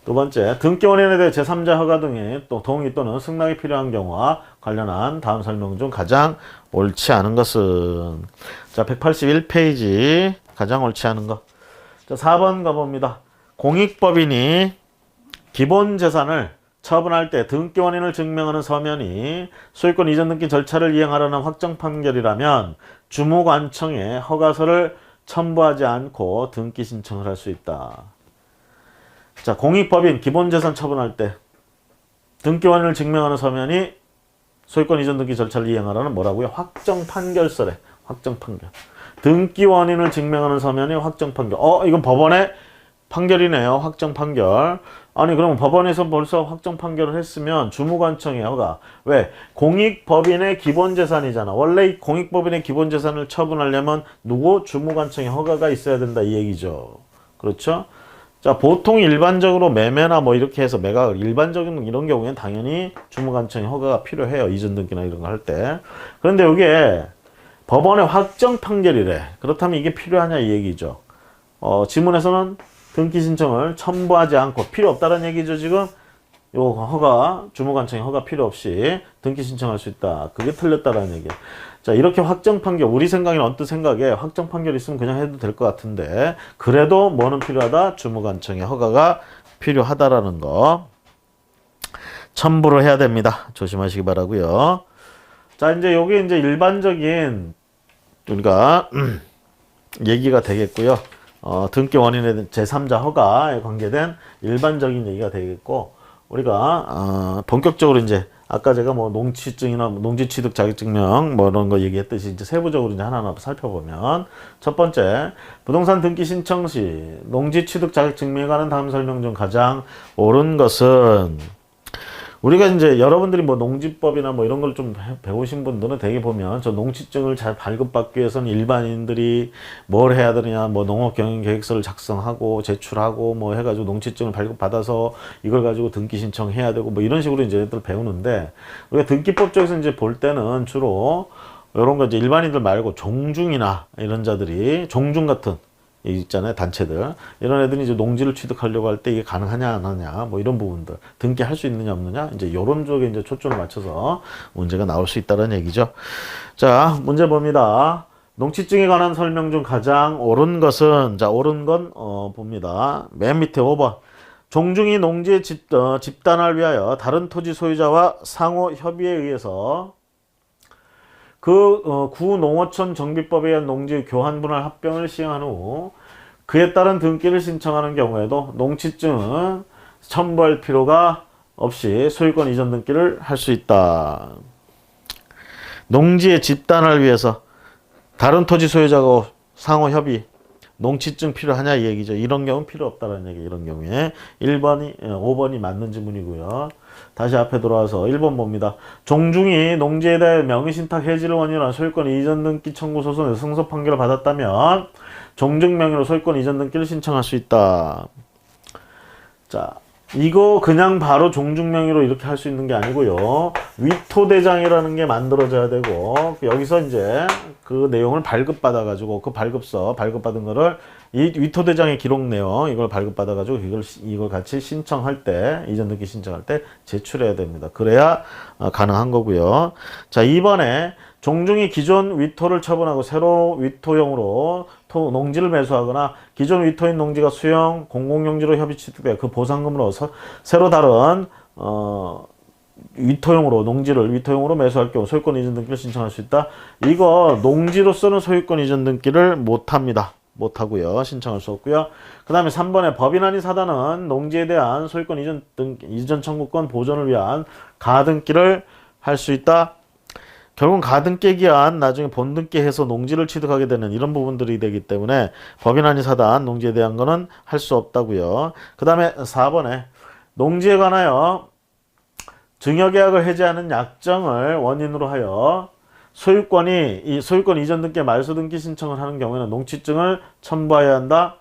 두 번째, 등기원인에 대해 제3자 허가 등의 또 동의 또는 승낙이 필요한 경우와 관련한 다음 설명 중 가장 옳지 않은 것은 자, 181페이지 가장 옳지 않은 것. 자, 4번 가봅니다. 공익법인이 기본 재산을 처분할 때 등기원인을 증명하는 서면이 소유권 이전 등기 절차를 이행하려는 확정 판결이라면 주무관청에 허가서를 첨부하지 않고 등기 신청을 할 수 있다. 자, 공익법인 기본재산 처분할 때 등기원인을 증명하는 서면이 소유권 이전 등기 절차를 이행하라는 뭐라고요? 확정 판결서래. 확정 판결. 등기원인을 증명하는 서면이 확정 판결. 이건 법원의 판결이네요. 확정 판결. 아니 그럼 법원에서 벌써 확정 판결을 했으면 주무관청의 허가. 왜? 공익법인의 기본재산이잖아. 원래 이 공익법인의 기본재산을 처분하려면 누구? 주무관청의 허가가 있어야 된다 이 얘기죠. 그렇죠? 자, 보통 일반적으로 매매나 뭐 이렇게 해서 매각을 일반적인 이런 경우에는 당연히 주무관청의 허가가 필요해요. 이전 등기나 이런 거 할 때. 그런데 이게 법원의 확정 판결이래. 그렇다면 이게 필요하냐 이 얘기죠. 지문에서는 등기 신청을 첨부하지 않고 필요 없다는 얘기죠. 지금 요 허가 주무관청의 허가 필요 없이 등기 신청할 수 있다. 그게 틀렸다라는 얘기예요. 자, 이렇게 확정 판결 우리 생각에는 언뜻 생각에 확정 판결 있으면 그냥 해도 될 것 같은데 그래도 뭐는 필요하다? 주무관청의 허가가 필요하다라는 거 첨부를 해야 됩니다. 조심하시기 바라고요. 자, 이제 요게 이제 일반적인 우리가 얘기가 되겠고요. 등기 원인에 제3자 허가에 관계된 일반적인 얘기가 되겠고 우리가 본격적으로 이제 아까 제가 뭐 농취증이나 농지취득 자격증명 뭐 이런 거 얘기했듯이 이제 세부적으로 이제 하나하나 살펴보면 첫 번째 부동산 등기 신청 시 농지취득 자격증명에 관한 다음 설명 중 가장 옳은 것은 우리가 이제 여러분들이 뭐 농지법이나 뭐 이런 걸 좀 배우신 분들은 대개 보면 저 농지증을 잘 발급받기 위해서는 일반인들이 뭘 해야 되느냐 뭐 농업경영계획서를 작성하고 제출하고 뭐 해가지고 농지증을 발급받아서 이걸 가지고 등기 신청해야 되고 뭐 이런 식으로 이제 애들 배우는데 우리가 등기법 쪽에서 이제 볼 때는 주로 이런 거 이제 일반인들 말고 종중이나 이런 자들이 종중 같은 있잖아요. 단체들. 이런 애들이 이제 농지를 취득하려고 할 때 이게 가능하냐, 안 하냐, 뭐 이런 부분들. 등기할 수 있느냐, 없느냐. 이제 요런 쪽에 이제 초점을 맞춰서 문제가 나올 수 있다는 얘기죠. 자, 문제 봅니다. 농취증에 관한 설명 중 가장 옳은 것은, 자, 옳은 건, 봅니다. 맨 밑에 5번. 종중이 농지의 집단화를 위하여 다른 토지 소유자와 상호 협의에 의해서 구농어촌 정비법에 의한 농지 교환 분할 합병을 시행한 후 그에 따른 등기를 신청하는 경우에도 농취증은 첨부할 필요가 없이 소유권 이전 등기를 할 수 있다. 농지의 집단화를 위해서 다른 토지 소유자하고 상호 협의 농취증 필요하냐 이 얘기죠. 이런 경우는 필요 없다는 얘기. 이런 경우에 5번이 맞는 지문이고요. 다시 앞에 돌아와서 1번 봅니다. 종중이 농지에 대해 명의신탁 해지를 원인으로 한 소유권 이전 등기 청구 소송에서 승소 판결을 받았다면 종중 명의로 소유권 이전 등기를 신청할 수 있다. 자, 이거 그냥 바로 종중 명의로 이렇게 할 수 있는 게 아니고요. 위토대장이라는 게 만들어져야 되고 여기서 이제 그 내용을 발급받아가지고 그 발급받은 거를 이 위토대장의 기록 내용 이걸 발급받아가지고 이걸 같이 신청할 때 이전 등기 신청할 때 제출해야 됩니다. 그래야 가능한 거고요. 자, 2번에 종중이 기존 위토를 처분하고 새로 위토용으로 농지를 매수하거나 기존 위토인 농지가 수용 공공용지로 협의 취득돼 그 보상금으로 새로 다른 위토용으로 농지를 위토용으로 매수할 경우 소유권 이전 등기를 신청할 수 있다. 이거 농지로서는 소유권 이전 등기를 못합니다. 못하고요. 신청할 수 없고요. 그 다음에 3번에 법인 아닌 사단은 농지에 대한 소유권 이전 청구권 보존을 위한 가등기를 할 수 있다. 결국은 가등기 기한 나중에 본등기 해서 농지를 취득하게 되는 이런 부분들이 되기 때문에 법인안이 사단 농지에 대한 거는 할 수 없다고요. 그 다음에 4번에 농지에 관하여 증여계약을 해지하는 약정을 원인으로 하여 이 소유권 이전 등기 말소 등기 신청을 하는 경우에는 농취증을 첨부해야 한다.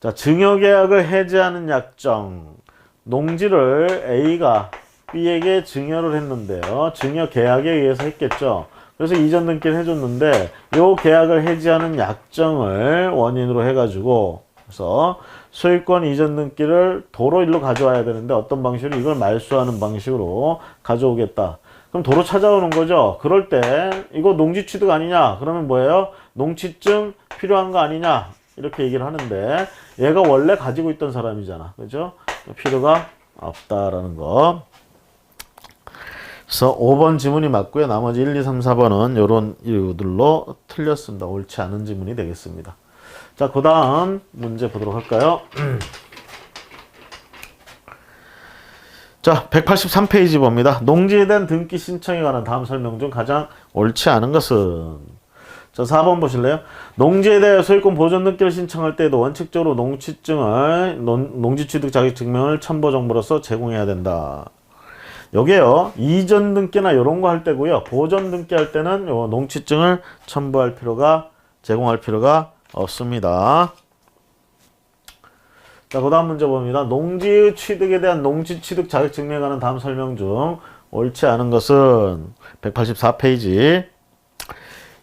자, 증여계약을 해지하는 약정. 농지를 A가 B에게 증여를 했는데요. 증여계약에 의해서 했겠죠. 그래서 이전 등기를 해줬는데 요 계약을 해지하는 약정을 원인으로 해가지고 그래서 소유권 이전 등기를 도로 일로 가져와야 되는데 어떤 방식으로 이걸 말소하는 방식으로 가져오겠다. 그럼 도로 찾아오는 거죠. 그럴 때 이거 농지 취득 아니냐? 그러면 뭐예요? 농취증 필요한 거 아니냐? 이렇게 얘기를 하는데 얘가 원래 가지고 있던 사람이잖아. 그죠? 필요가 없다라는 거. 그래서 5번 지문이 맞고요. 나머지 1, 2, 3, 4번은 이런 이유들로 틀렸습니다. 옳지 않은 지문이 되겠습니다. 자, 그 다음 문제 보도록 할까요? 자, 183페이지 봅니다. 농지에 대한 등기 신청에 관한 다음 설명 중 가장 옳지 않은 것은? 자, 4번 보실래요? 농지에 대해 소유권 보존 등기를 신청할 때에도 원칙적으로 농취증을, 농지취득 자격증명을 첨부 정보로서 제공해야 된다. 여기에요. 이전 등기나 이런 거 할 때고요. 보존 등기 할 때는 요 농취증을 제공할 필요가 없습니다. 자, 그 다음 문제 봅니다. 농지 취득에 대한 농지 취득 자격 증명에 관한 다음 설명 중 옳지 않은 것은 184페이지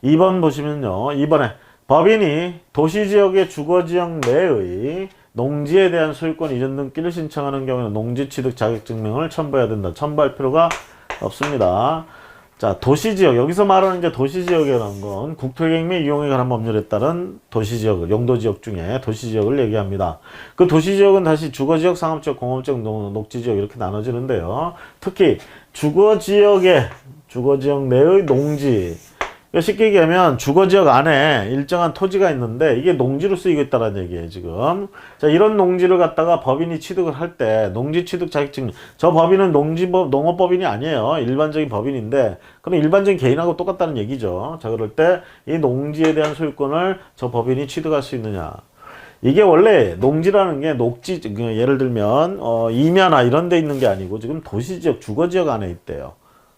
2번 보시면요. 2번에 법인이 도시지역의 주거지역 내의 농지에 대한 소유권 이전 등기를 신청하는 경우에는 농지 취득 자격 증명을 첨부해야 된다. 첨부할 필요가 없습니다. 자, 도시지역. 여기서 말하는 이제 도시지역이라는 건 국토계획 및 이용에 관한 법률에 따른 도시지역, 용도지역 중에 도시지역을 얘기합니다. 그 도시지역은 다시 주거지역, 상업지역, 공업지역, 녹지지역 이렇게 나눠지는데요. 특히 주거지역 내의 농지. 쉽게 얘기하면 주거지역 안에 일정한 토지가 있는데 이게 농지로 쓰이고 있다는 얘기예요, 지금. 자, 이런 농지를 갖다가 법인이 취득을 할 때 농지 취득 자격증명. 저 법인은 농업법인이 아니에요. 일반적인 법인인데 그럼 일반적인 개인하고 똑같다는 얘기죠. 자, 그럴 때 이 농지에 대한 소유권을 저 법인이 취득할 수 있느냐. 이게 원래 농지라는 게 예를 들면 임야나 이런 데 있는 게 아니고 지금 도시지역, 주거지역 안에 있대요.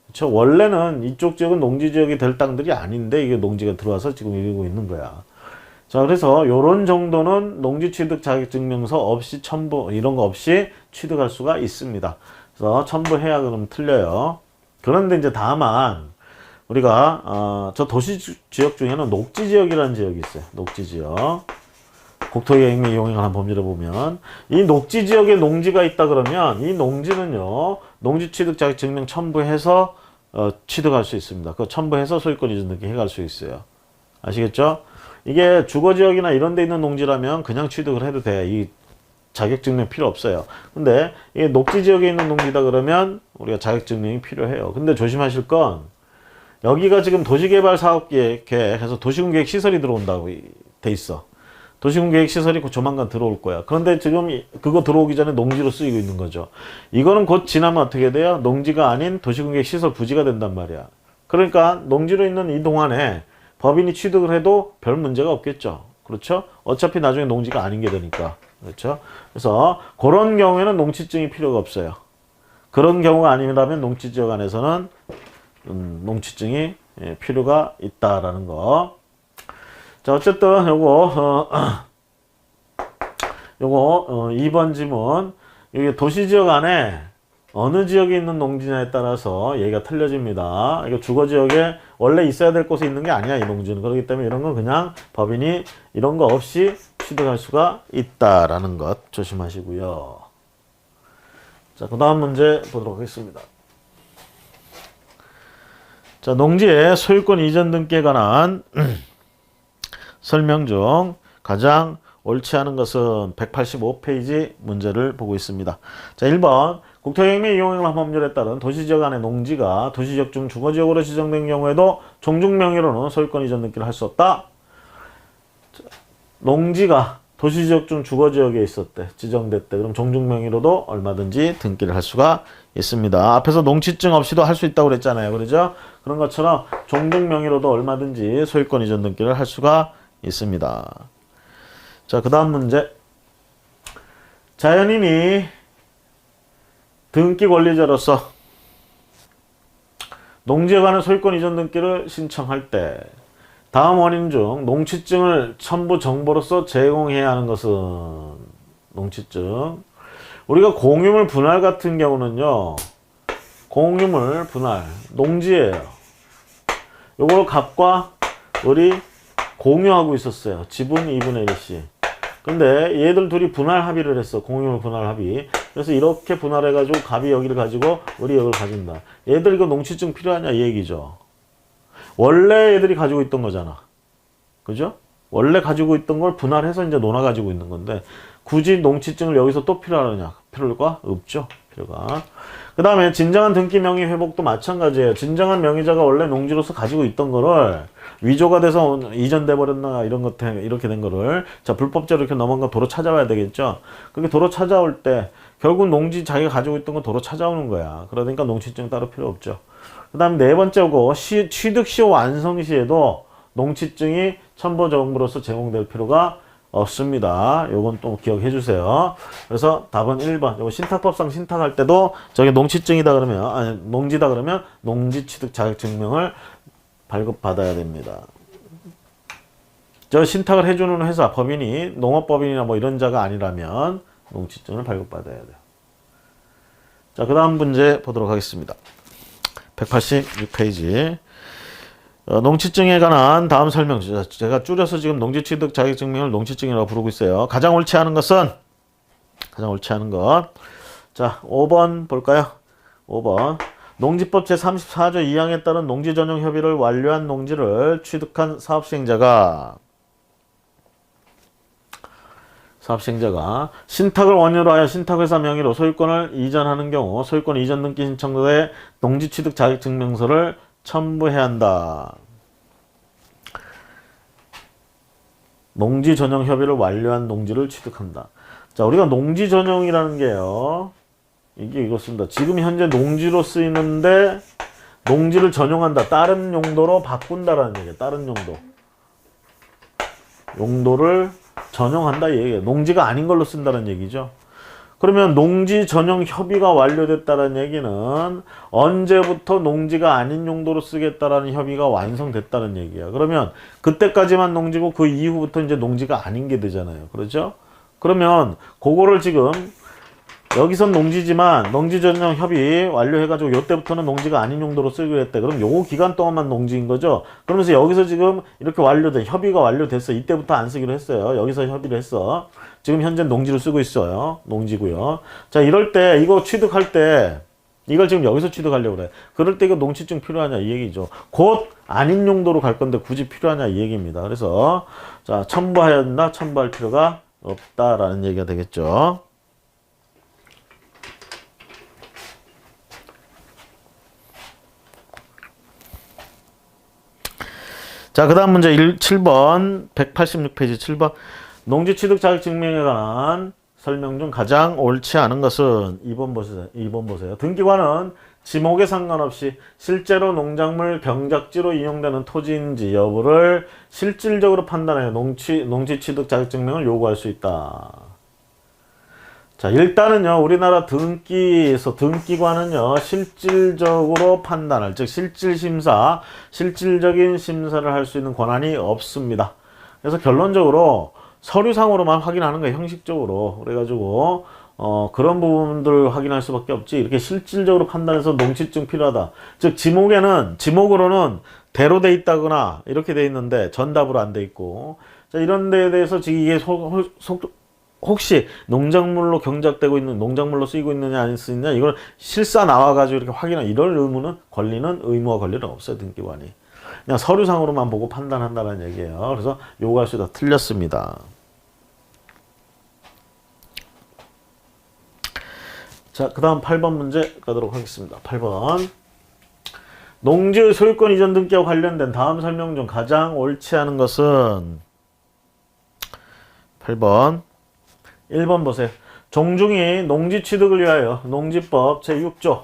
그렇죠? 원래는 이쪽 지역은 농지지역이 될 땅들이 아닌데 이게 농지가 들어와서 지금 이러고 있는 거야. 자, 그래서 요런 정도는 농지취득 자격증명서 없이 이런 거 없이 취득할 수가 있습니다. 그래서 첨부해야 그러면 틀려요. 그런데 이제 다만 우리가 저 도시지역 중에는 녹지지역이라는 지역이 있어요. 녹지지역. 국토계획 및 이용에 관한 법률에 보면 이 녹지지역에 농지가 있다 그러면 이 농지는요. 농지취득 자격증명 첨부해서 취득할 수 있습니다. 그거 첨부해서 소유권 이전 등기 해갈 수 있어요. 아시겠죠? 이게 주거지역이나 이런 데 있는 농지라면 그냥 취득을 해도 돼. 이 자격증명 필요 없어요. 근데 이게 녹지지역에 있는 농지다 그러면 우리가 자격증명이 필요해요. 근데 조심하실 건 여기가 지금 도시개발사업계획해서 도시군계획 시설이 들어온다고 돼 있어. 도시군계획 시설이 조만간 들어올 거야. 그런데 지금 그거 들어오기 전에 농지로 쓰이고 있는 거죠. 이거는 곧 지나면 어떻게 돼요? 농지가 아닌 도시군계획 시설 부지가 된단 말이야. 그러니까 농지로 있는 이 동안에 법인이 취득을 해도 별 문제가 없겠죠. 그렇죠? 어차피 나중에 농지가 아닌 게 되니까. 그렇죠? 그래서 그런 경우에는 농취증이 필요가 없어요. 그런 경우가 아니라면 농지지역 안에서는 농취증이 필요가 있다라는 거. 자, 어쨌든 요거 2번 지문. 이게 도시지역 안에 어느 지역에 있는 농지냐에 따라서 얘기가 틀려집니다. 이거 주거지역에 원래 있어야 될 곳에 있는 게 아니야, 이 농지는. 그렇기 때문에 이런 건 그냥 법인이 이런 거 없이 취득할 수가 있다라는 것 조심하시고요. 자, 그 다음 문제 보도록 하겠습니다. 자, 농지의 소유권 이전 등기에 관한 설명 중 가장 옳지 않은 것은 185페이지 문제를 보고 있습니다. 자, 1번 국토계획 및 이용행위 법률에 따른 도시지역 안의 농지가 도시지역 중 주거지역으로 지정된 경우에도 종중 명의로는 소유권 이전 등기를 할 수 없다. 자, 농지가 도시지역 중 주거지역에 있었대. 지정됐대. 그럼 종중명의로도 얼마든지 등기를 할 수가 있습니다. 앞에서 농취증 없이도 할 수 있다고 그랬잖아요. 그러죠? 그런 것처럼 종중명의로도 얼마든지 소유권 이전 등기를 할 수가 있습니다. 자, 그 다음 문제. 자연인이 등기 권리자로서 농지에 관한 소유권 이전 등기를 신청할 때 다음 원인 중 농취증을 첨부 정보로서 제공해야 하는 것은 농취증. 우리가 공유물 분할 같은 경우는요. 공유물 분할 농지예요. 요걸 갑과 을이 공유하고 있었어요. 지분 2분의 1씩. 근데 얘들 둘이 분할 합의를 했어. 공유물 분할 합의. 그래서 이렇게 분할해가지고 갑이 여기를 가지고 을이 여기를 가진다. 얘들 이거 농취증 필요하냐 이 얘기죠. 원래 얘들이 가지고 있던 거잖아. 그죠? 원래 가지고 있던 걸 분할해서 이제 논아 가지고 있는 건데 굳이 농취증을 여기서 또 필요하느냐? 필요가 없죠. 필요가. 그 다음에 진정한 등기 명의 회복도 마찬가지예요. 진정한 명의자가 원래 농지로서 가지고 있던 거를 위조가 돼서 이전돼 버렸나 이런 것 이렇게 된 거를 자 불법적으로 이렇게 넘어간 거 도로 찾아와야 되겠죠. 그렇게 도로 찾아올 때 결국 농지 자기가 가지고 있던 거 도로 찾아오는 거야. 그러니까 농취증 따로 필요 없죠. 그 다음 네 번째고 취득시 완성 시에도 농취증이 첨부 정보로서 제공될 필요가 없습니다. 요건 또 기억해 주세요. 그래서 답은 1번. 요거 신탁법상 신탁할 때도 저게 농취증이다 그러면 아니 농지다 그러면 농지 취득 자격 증명을 발급받아야 됩니다. 저 신탁을 해주는 회사 법인이 농업법인이나 뭐 이런 자가 아니라면 농취증을 발급받아야 돼요. 자, 그 다음 문제 보도록 하겠습니다. 186페이지. 농취증에 관한 다음 설명. 제가 줄여서 지금 농지취득 자격증명을 농취증이라고 부르고 있어요. 가장 옳지 않은 것은? 가장 옳지 않은 것. 자, 5번 볼까요? 5번. 농지법 제34조 2항에 따른 농지 전용 협의를 완료한 농지를 취득한 사업시행자가 신탁을 원유로 하여 신탁회사 명의로 소유권을 이전하는 경우 소유권 이전 등기 신청서에 농지 취득 자격증명서를 첨부해야 한다. 농지 전용 협의를 완료한 농지를 취득한다. 자, 우리가 농지 전용이라는 게요. 이게 이렇습니다. 지금 현재 농지로 쓰이는데 농지를 전용한다. 다른 용도로 바꾼다라는 얘기예요. 다른 용도. 용도를 전용한다 이 얘기예요. 농지가 아닌 걸로 쓴다는 얘기죠. 그러면 농지 전용 협의가 완료됐다는 얘기는 언제부터 농지가 아닌 용도로 쓰겠다라는 협의가 완성됐다는 얘기야. 그러면 그때까지만 농지고 그 이후부터 이제 농지가 아닌 게 되잖아요. 그렇죠? 그러면 그거를 지금 여기선 농지지만 농지 전용 협의 완료해가지고 요때부터는 농지가 아닌 용도로 쓰기로 했대. 그럼 요 기간 동안만 농지인 거죠. 그러면서 여기서 지금 이렇게 완료된 협의가 완료됐어. 이때부터 안 쓰기로 했어요. 여기서 협의를 했어. 지금 현재 농지로 쓰고 있어요. 농지고요. 자, 이럴 때 이거 취득할 때 이걸 지금 여기서 취득하려고 그래. 그럴 때 이거 농취증 필요하냐 이 얘기죠. 곧 아닌 용도로 갈 건데 굳이 필요하냐 이 얘기입니다. 그래서 자, 첨부해야 된다. 첨부할 필요가 없다라는 얘기가 되겠죠. 자, 그 다음 문제 7번 186페이지 7번 농지 취득 자격 증명에 관한 설명 중 가장 옳지 않은 것은 2번 보세요. 2번 보세요. 등기관은 지목에 상관없이 실제로 농작물 경작지로 이용되는 토지인지 여부를 실질적으로 판단하여 농지 취득 자격 증명을 요구할 수 있다. 자, 일단은요, 우리나라 등기관은요, 실질적으로 판단할, 즉, 실질적인 심사를 할 수 있는 권한이 없습니다. 그래서 결론적으로 서류상으로만 확인하는 거예요, 형식적으로. 그래가지고, 그런 부분들을 확인할 수밖에 없지, 이렇게 실질적으로 판단해서 농취증 필요하다. 즉, 지목으로는 대로 돼 있다거나, 이렇게 돼 있는데, 전답으로 안 돼 있고, 자, 이런 데에 대해서 지금 이게 혹시 농작물로 경작되고 있는 농작물로 쓰이고 있느냐 안 쓰이느냐 이걸 실사 나와가지고 이렇게 확인하는 이런 의무와 권리는 없어요. 등기관이 그냥 서류상으로만 보고 판단한다는 얘기예요. 그래서 요구할 수 있다. 틀렸습니다. 자, 그 다음 8번 문제 가도록 하겠습니다. 8번 농지의 소유권 이전 등기와 관련된 다음 설명 중 가장 옳지 않은 것은 8번. 1번 보세요. 종중이 농지 취득을 위하여 농지법 제6조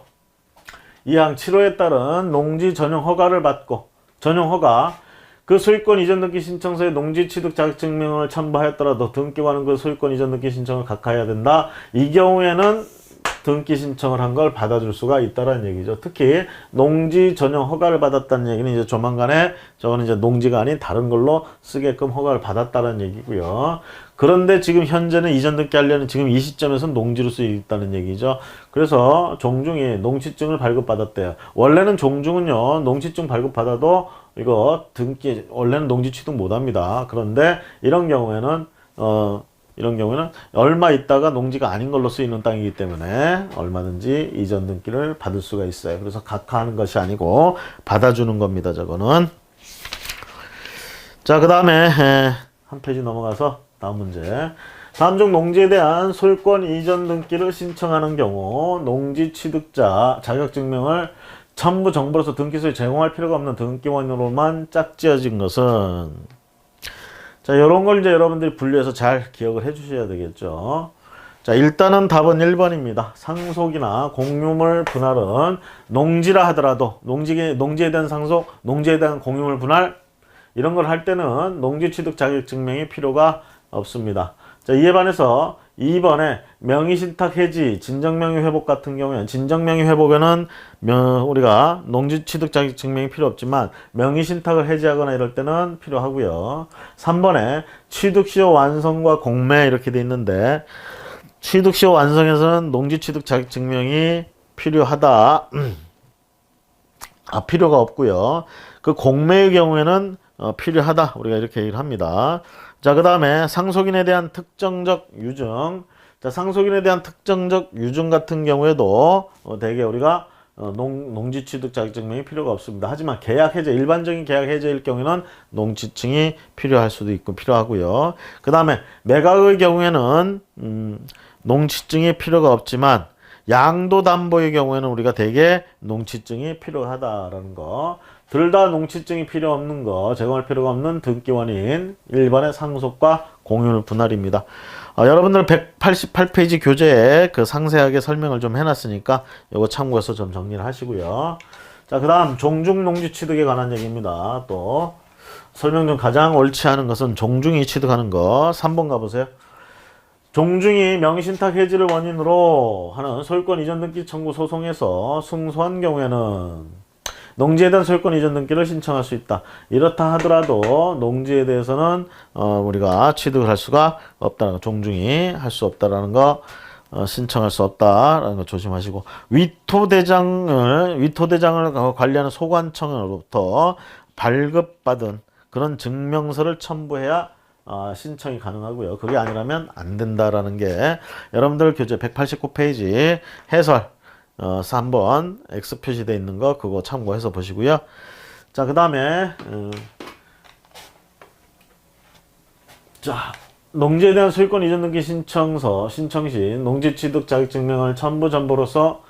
2항 7호에 따른 농지 전용 허가를 받고 전용 허가 그 소유권 이전 등기 신청서에 농지 취득 자격 증명을 첨부하였더라도 등기와는 그 소유권 이전 등기 신청을 각하해야 된다. 이 경우에는 등기 신청을 한 걸 받아줄 수가 있다라는 얘기죠. 특히 농지 전용 허가를 받았다는 얘기는 이제 조만간에 저거는 이제 농지가 아닌 다른 걸로 쓰게끔 허가를 받았다는 얘기고요. 그런데 지금 현재는 이전 등기 하려는 지금 이 시점에서는 농지로 쓰이고 있다는 얘기죠. 그래서 종중이 농지증을 발급받았대요. 원래는 종중은요, 농지증 발급받아도 이거 등기, 원래는 농지 취득 못 합니다. 그런데 이런 경우에는 얼마 있다가 농지가 아닌 걸로 쓰이는 땅이기 때문에 얼마든지 이전 등기를 받을 수가 있어요. 그래서 각하하는 것이 아니고 받아주는 겁니다. 저거는. 자, 그 다음에 한 페이지 넘어가서 다음 문제. 다음 중 농지에 대한 소유권 이전 등기를 신청하는 경우 농지 취득자 자격증명을 첨부 정보로서 등기소에 제공할 필요가 없는 등기원으로만 짝지어진 것은, 자, 요런 걸 이제 여러분들이 분류해서 잘 기억을 해 주셔야 되겠죠. 자, 일단은 답은 1번입니다. 상속이나 공유물 분할은 농지라 하더라도 농지에 대한 상속, 농지에 대한 공유물 분할 이런 걸 할 때는 농지 취득 자격 증명이 필요가 없습니다. 자, 이에 반해서 2번에 명의신탁 해지, 진정명의 회복 같은 경우에는 진정명의 회복에는 우리가 농지 취득 자격 증명이 필요 없지만 명의신탁을 해지하거나 이럴 때는 필요하고요. 3번에 취득시효 완성과 공매 이렇게 돼 있는데 취득시효 완성에서는 농지 취득 자격 증명이 필요하다. 필요가 없고요. 그 공매의 경우에는 필요하다. 우리가 이렇게 얘기를 합니다. 자, 그 다음에 상속인에 대한 특정적 유증. 자, 상속인에 대한 특정적 유증 같은 경우에도 대개 우리가 농지 취득 자격 증명이 필요가 없습니다. 하지만 계약 해제, 일반적인 계약 해제일 경우에는 농지증이 필요할 수도 있고 필요하고요. 그 다음에 매각의 경우에는 농지증이 필요가 없지만 양도담보의 경우에는 우리가 대개 농지증이 필요하다라는 거. 둘 다 농지증이 필요 없는 거, 제공할 필요가 없는 등기원인 1번의 상속과 공유물 분할입니다. 여러분들 188페이지 교재에 그 상세하게 설명을 좀 해놨으니까 이거 참고해서 좀 정리를 하시고요. 자, 그 다음 종중 농지 취득에 관한 얘기입니다. 또 설명 중 가장 옳지 않은 것은 종중이 취득하는 거. 3번 가보세요. 종중이 명의신탁 해지를 원인으로 하는 소유권 이전 등기 청구 소송에서 승소한 경우에는 농지에 대한 소유권 이전 등기를 신청할 수 있다. 이렇다 하더라도 농지에 대해서는 우리가 취득을 할 수가 없다는 거, 종중이 할 수 없다라는 거, 신청할 수 없다라는 거 조심하시고, 위토대장을 관리하는 소관청으로부터 발급받은 그런 증명서를 첨부해야 신청이 가능하고요. 그게 아니라면 안 된다라는 게 여러분들 교재 189페이지 해설 3번 X 표시되어 있는 거 그거 참고해서 보시고요. 자, 그 다음에 자, 농지에 대한 소유권 이전 등기 신청서 신청 시 농지 취득 자격 증명을 첨부 정보로서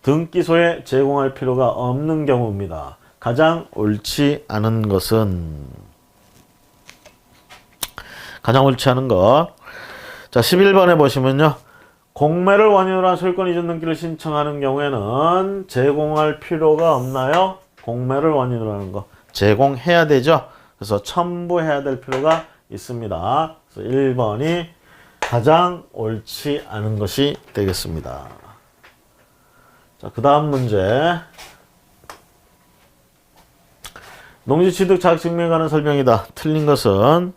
등기소에 제공할 필요가 없는 경우입니다. 가장 옳지 않은 것은 자, 11번에 보시면요. 공매를 원인으로 한 소유권 이전 등기를 신청하는 경우에는 제공할 필요가 없나요? 공매를 원인으로 하는 거 제공해야 되죠. 그래서 첨부해야 될 필요가 있습니다. 그래서 1번이 가장 옳지 않은 것이 되겠습니다. 자, 그 다음 문제. 농지 취득 자격 증명에 관한 설명이다. 틀린 것은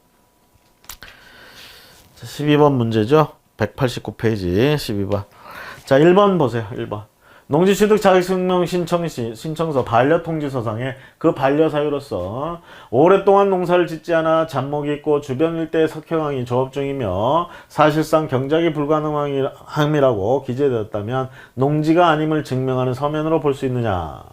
12번 문제죠. 189페이지 12번. 자, 1번 보세요. 1번. 농지 취득 자격 증명 신청서 반려통지서상에 그 반려 사유로서 오랫동안 농사를 짓지 않아 잡목이 있고 주변 일대의 석회강이 조업 중이며 사실상 경작이 불가능함이라고 기재되었다면 농지가 아님을 증명하는 서면으로 볼 수 있느냐.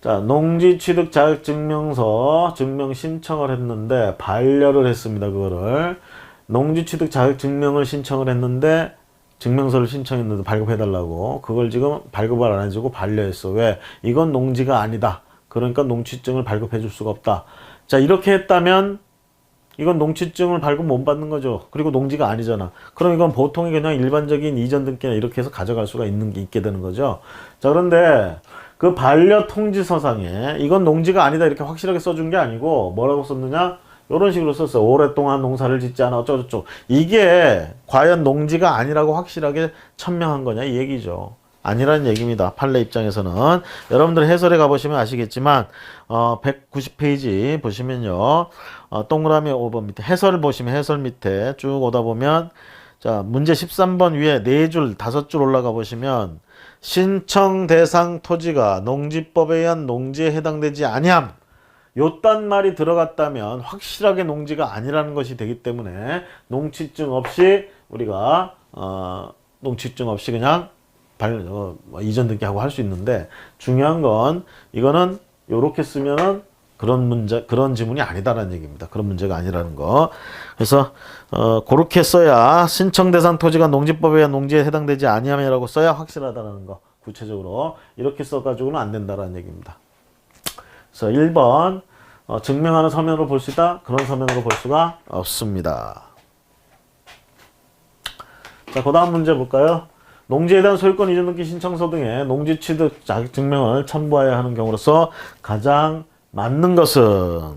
자, 농지 취득 자격 증명서 증명 신청을 했는데 반려를 했습니다. 그거를 농지 취득 자격 증명을 신청을 했는데 증명서를 신청했는데 발급해달라고. 그걸 지금 발급을 안 해주고 반려했어. 왜? 이건 농지가 아니다. 그러니까 농지증을 발급해 줄 수가 없다. 자, 이렇게 했다면 이건 농지증을 발급 못 받는 거죠. 그리고 농지가 아니잖아. 그럼 이건 보통의 그냥 일반적인 이전 등기나 이렇게 해서 가져갈 수가 있게 되는 거죠. 자, 그런데 그 반려 통지서상에 이건 농지가 아니다 이렇게 확실하게 써준 게 아니고 뭐라고 썼느냐? 이런 식으로 썼어요. 오랫동안 농사를 짓지 않아 어쩌고저쩌고. 이게 과연 농지가 아니라고 확실하게 천명한 거냐 이 얘기죠. 아니라는 얘기입니다. 판례 입장에서는. 여러분들 해설에 가보시면 아시겠지만 190페이지 보시면요. 동그라미 5번 밑에 해설 보시면 해설 밑에 쭉 오다 보면 자 문제 13번 위에 4줄 5줄 올라가 보시면 신청 대상 토지가 농지법에 의한 농지에 해당되지 아니함. 요딴 말이 들어갔다면 확실하게 농지가 아니라는 것이 되기 때문에 농지증 없이 우리가 농지증 없이 그냥 이전 등기하고 할 수 있는데 중요한 건 이거는 요렇게 쓰면은 그런 지문이 아니다라는 얘기입니다. 그런 문제가 아니라는 거. 그래서 그렇게 써야 신청 대상 토지가 농지법에 의한 농지에 해당되지 아니함이라고 써야 확실하다는 거. 구체적으로 이렇게 써가지고는 안 된다라는 얘기입니다. 그래서 1번 증명하는 서면으로 볼 수 있다. 그런 서면으로 볼 수가 없습니다. 자, 그 다음 문제 볼까요? 농지에 대한 소유권 이전 등기 신청서 등의 농지 취득 자격 증명을 첨부해야 하는 경우로서 가장 맞는 것은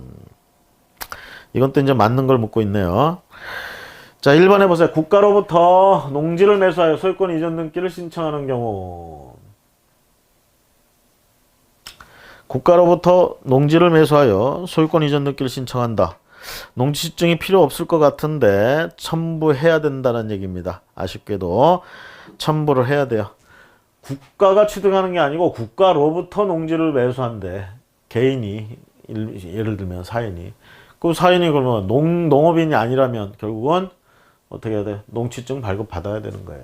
이건 또 이제 맞는 걸 묻고 있네요. 자, 1번 해보세요. 국가로부터 농지를 매수하여 소유권 이전 등기를 신청하는 경우. 국가로부터 농지를 매수하여 소유권 이전 등기를 신청한다. 농지증이 필요 없을 것 같은데 첨부해야 된다는 얘기입니다. 아쉽게도 첨부를 해야 돼요. 국가가 취득하는 게 아니고 국가로부터 농지를 매수한대. 개인이 예를 들면 사인이. 그 사인이 그러면 농업인이 아니라면 결국은 어떻게 해야 돼? 농지증 발급 받아야 되는 거예요.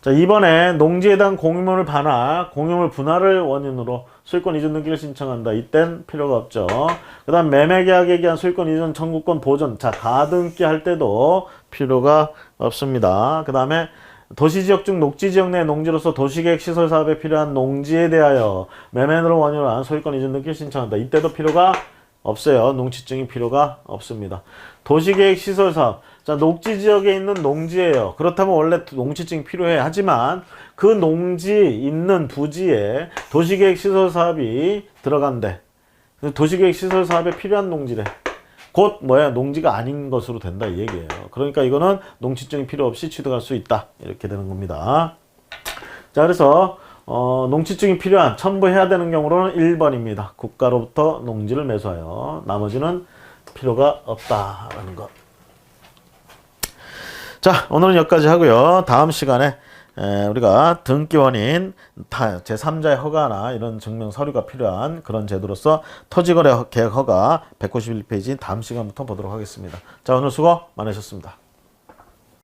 자, 이번에 농지에 대한 공유물 반환, 공유물 분할을 원인으로 소유권 이전 등기를 신청한다. 이땐 필요가 없죠. 그 다음 매매계약에 의한 소유권 이전 청구권 보존. 자, 가등기 할 때도 필요가 없습니다. 그 다음에 도시지역 중 녹지지역 내 농지로서 도시계획 시설 사업에 필요한 농지에 대하여 매매로 원인으로 한 소유권 이전 등기를 신청한다. 이때도 필요가 없어요. 농지증이 필요가 없습니다. 도시계획 시설 사업. 자, 녹지지역에 있는 농지예요. 그렇다면 원래 농지증이 필요해. 하지만 그 농지 있는 부지에 도시계획 시설 사업이 들어간대. 도시계획 시설 사업에 필요한 농지래. 곧 농지가 아닌 것으로 된다 이 얘기예요. 그러니까 이거는 농지증이 필요 없이 취득할 수 있다. 이렇게 되는 겁니다. 자, 그래서 농지증이 필요한 첨부해야 되는 경우로는 1번입니다. 국가로부터 농지를 매수하여 나머지는 필요가 없다라는 것. 자, 오늘은 여기까지 하고요. 다음 시간에 우리가 등기 원인, 제3자의 허가나 이런 증명 서류가 필요한 그런 제도로서 토지거래 계약 허가 191페이지 다음 시간부터 보도록 하겠습니다. 자, 오늘 수고 많으셨습니다.